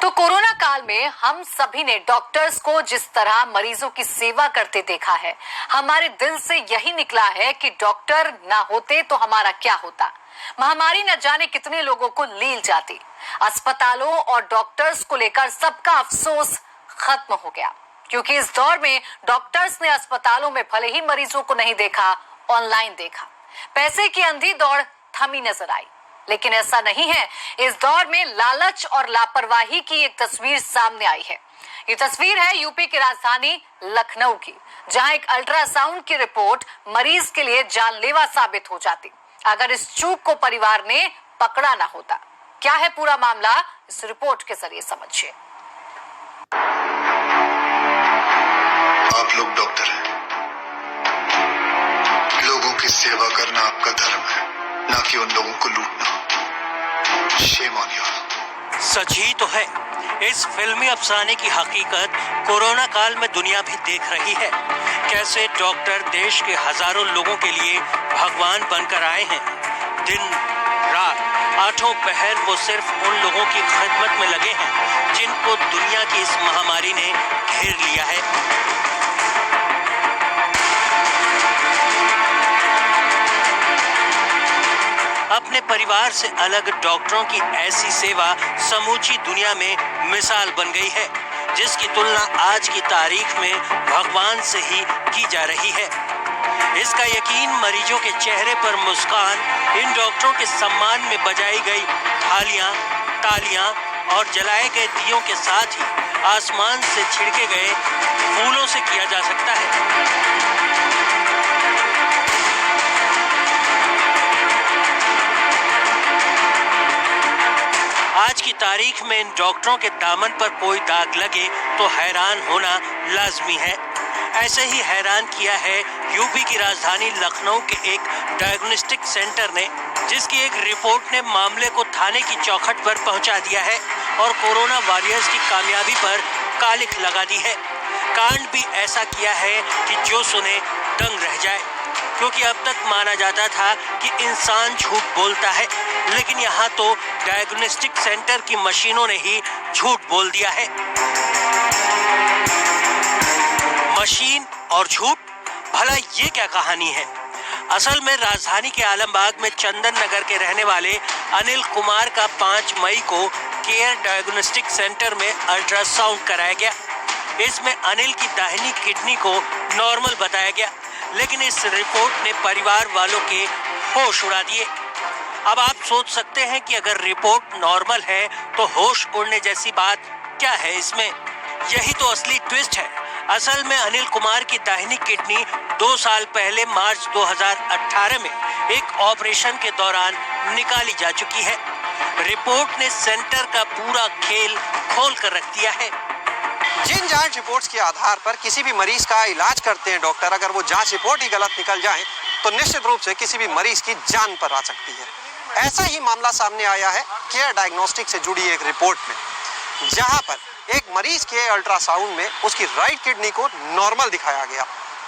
तो कोरोना काल में हम सभी ने डॉक्टर्स को जिस तरह मरीजों की सेवा करते देखा है, हमारे दिल से यही निकला है कि डॉक्टर ना होते तो हमारा क्या होता। महामारी न जाने कितने लोगों को लील जाती। अस्पतालों और डॉक्टर्स को लेकर सबका अफसोस खत्म हो गया, क्योंकि इस दौर में डॉक्टर्स ने अस्पतालों में भले ही मरीजों को नहीं देखा, ऑनलाइन देखा। पैसे की अंधी दौड़ थमी नजर आई, लेकिन ऐसा नहीं है। इस दौर में लालच और लापरवाही की एक तस्वीर सामने आई है। ये तस्वीर है यूपी की राजधानी लखनऊ की, जहां एक अल्ट्रासाउंड की रिपोर्ट मरीज के लिए जानलेवा साबित हो जाती अगर इस चूक को परिवार ने पकड़ा ना होता। क्या है पूरा मामला, इस रिपोर्ट के जरिए समझिए। आप लोग डॉक्टर हैं, लोगों की सेवा करना आपका धर्म है, ना कि उन लोगों को लूटना। Shame on you. सच ही तो है। इस फिल्मी अफसाने की हकीकत कोरोना काल में दुनिया भी देख रही है। कैसे डॉक्टर देश के हजारों लोगों के लिए भगवान बनकर आए हैं। दिन रात आठों पहर वो सिर्फ उन लोगों की खिदमत में लगे हैं जिनको दुनिया की इस महामारी ने घेर लिया है। अपने परिवार से अलग डॉक्टरों की ऐसी सेवा समूची दुनिया में मिसाल बन गई है, जिसकी तुलना आज की तारीख में भगवान से ही की जा रही है। इसका यकीन मरीजों के चेहरे पर मुस्कान, इन डॉक्टरों के सम्मान में बजाई गई थालियां, तालियां और जलाए गए दियों के साथ ही आसमान से छिड़के गए फूलों से किया जा सकता है। आज की तारीख में इन डॉक्टरों के दामन पर कोई दाग लगे तो हैरान होना लाजमी है। ऐसे ही हैरान किया है यूपी की राजधानी लखनऊ के एक डायग्नोस्टिक सेंटर ने, जिसकी एक रिपोर्ट ने मामले को थाने की चौखट पर पहुंचा दिया है और कोरोना वॉरियर्स की कामयाबी पर कालिख लगा दी है। कांड भी ऐसा किया है कि जो सुने दंग रह जाए, क्योंकि अब तक माना जाता था कि इंसान झूठ बोलता है, लेकिन यहाँ तो डायग्नोस्टिक सेंटर की मशीनों ने ही झूठ बोल दिया है। मशीन और झूठ, भला ये क्या कहानी है? असल में राजधानी के आलमबाग में चंदन नगर के रहने वाले अनिल कुमार का 5 मई को केयर डायग्नोस्टिक सेंटर में अल्ट्रासाउंड कराया गया। इसमें अनिल की दाहिनी किडनी को नॉर्मल बताया गया, लेकिन इस रिपोर्ट ने परिवार वालों के होश उड़ा दिए। अब आप सोच सकते हैं कि अगर रिपोर्ट नॉर्मल है तो होश उड़ने जैसी बात क्या है इसमें? यही तो असली ट्विस्ट है। असल में अनिल कुमार की दाहिनी किडनी 2 साल पहले मार्च 2018 में एक ऑपरेशन के दौरान निकाली जा चुकी है। रिपोर्ट ने सेंटर का पूरा खेल खोल कर रख दिया है। जिन जांच रिपोर्ट्स के आधार पर किसी भी मरीज का इलाज करते हैं डॉक्टर, अगर वो जांच रिपोर्ट ही गलत निकल जाए तो निश्चित रूप से किसी भी मरीज की जान पर आ सकती है। ऐसा ही मामला सामने आया है केयर डायग्नोस्टिक से जुड़ी एक रिपोर्ट में, जहां पर एक मरीज के अल्ट्रासाउंड में उसकी राइट किडनी को नॉर्मल दिखाया गया,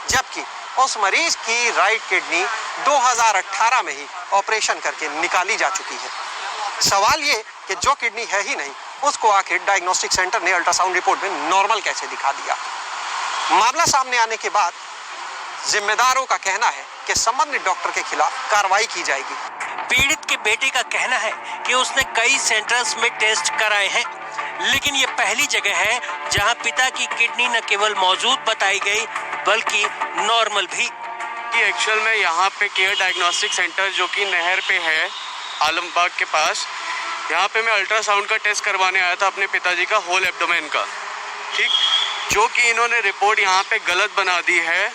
जबकि उस मरीज की राइट किडनी 2018 में ही ऑपरेशन करके निकाली जा चुकी है। सवाल ये कि जो किडनी है ही नहीं, उसको आखिर डायग्नोस्टिक सेंटर ने अल्ट्रासाउंड रिपोर्ट में नॉर्मल कैसे दिखा दिया? मामला सामने आने के बाद जिम्मेदारों का कहना है कि संबंधित डॉक्टर के खिलाफ कार्रवाई की जाएगी। पीड़ित के बेटे का कहना है कि उसने कई सेंटर्स में टेस्ट कराए हैं, लेकिन ये पहली जगह है जहां पिता की किडनी न केवल मौजूद बताई गई बल्कि नॉर्मल भी। एक्चुअल में यहाँ पे केयर डायग्नोस्टिक सेंटर जो कि नहर पे है आलमबाग के पास, यहाँ पे मैं अल्ट्रासाउंड का टेस्ट करवाने आया था अपने पिताजी का होल एब्डोमेन का, ठीक, जो कि इन्होंने रिपोर्ट यहाँ पे गलत बना दी है।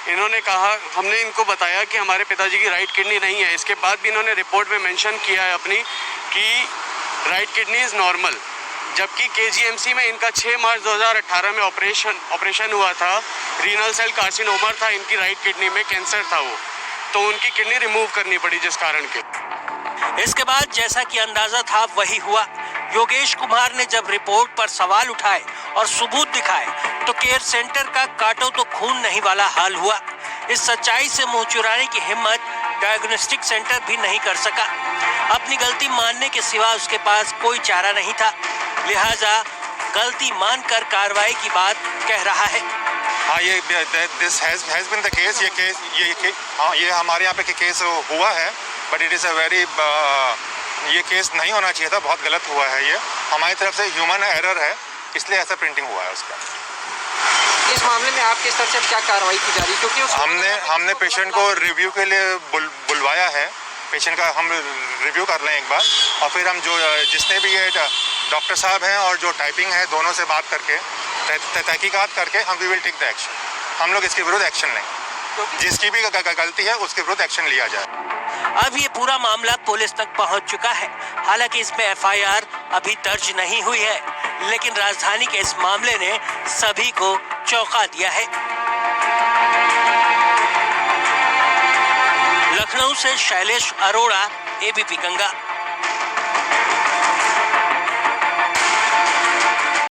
इन्होंने कहा, हमने इनको बताया कि हमारे पिताजी की राइट किडनी नहीं है, इसके बाद भी इन्होंने रिपोर्ट में मेंशन किया है अपनी कि राइट किडनी इज़ नॉर्मल, जबकि केजीएमसी में इनका 6 मार्च 2018 में ऑपरेशन हुआ था। रीनल सेल कार्सिनोमा था इनकी राइट किडनी में, कैंसर था वो, तो उनकी किडनी रिमूव करनी पड़ी जिस कारण के। इसके बाद जैसा कि अंदाजा था वही हुआ। योगेश कुमार ने जब रिपोर्ट पर सवाल उठाए और सबूत दिखाए तो केयर सेंटर का काटो तो खून नहीं वाला हाल हुआ। इस सच्चाई से मुंह चुराने की हिम्मत डायग्नोस्टिक सेंटर भी नहीं कर सका। अपनी गलती मानने के सिवा उसके पास कोई चारा नहीं था। लिहाजा गलती मानकर कार्रवाई की बात कह रहा है। हाँ, ये this has been the case, ये हमारे यहाँ पे केस हुआ है, but it is a very, ये केस नहीं होना चाहिए था, बहुत गलत हुआ है। ये हमारी तरफ से ह्यूमन एरर है, इसलिए ऐसा प्रिंटिंग हुआ है उसका। इस मामले में आपके स्तर से अब क्या कार्रवाई की जा रही है? क्योंकि हमने पेशेंट को रिव्यू के लिए बुलवाया है। पेशेंट का हम रिव्यू कर लें एक बार, और फिर हम जो जिसने भी ये डॉक्टर साहब हैं और जो टाइपिंग है, दोनों से बात करके तहकीकात करके हम we will take the action. हम लोग इसके विरुद्ध एक्शन लेंगे, जिसकी भी गलती है उसके विरुद्ध एक्शन लिया जाए। अब ये पूरा मामला पुलिस तक पहुंच चुका है। हालांकि इसमें एफआईआर अभी दर्ज नहीं हुई है, लेकिन राजधानी के इस मामले ने सभी को चौंका दिया है। लखनऊ से शैलेश अरोड़ा, एबीपी गंगा।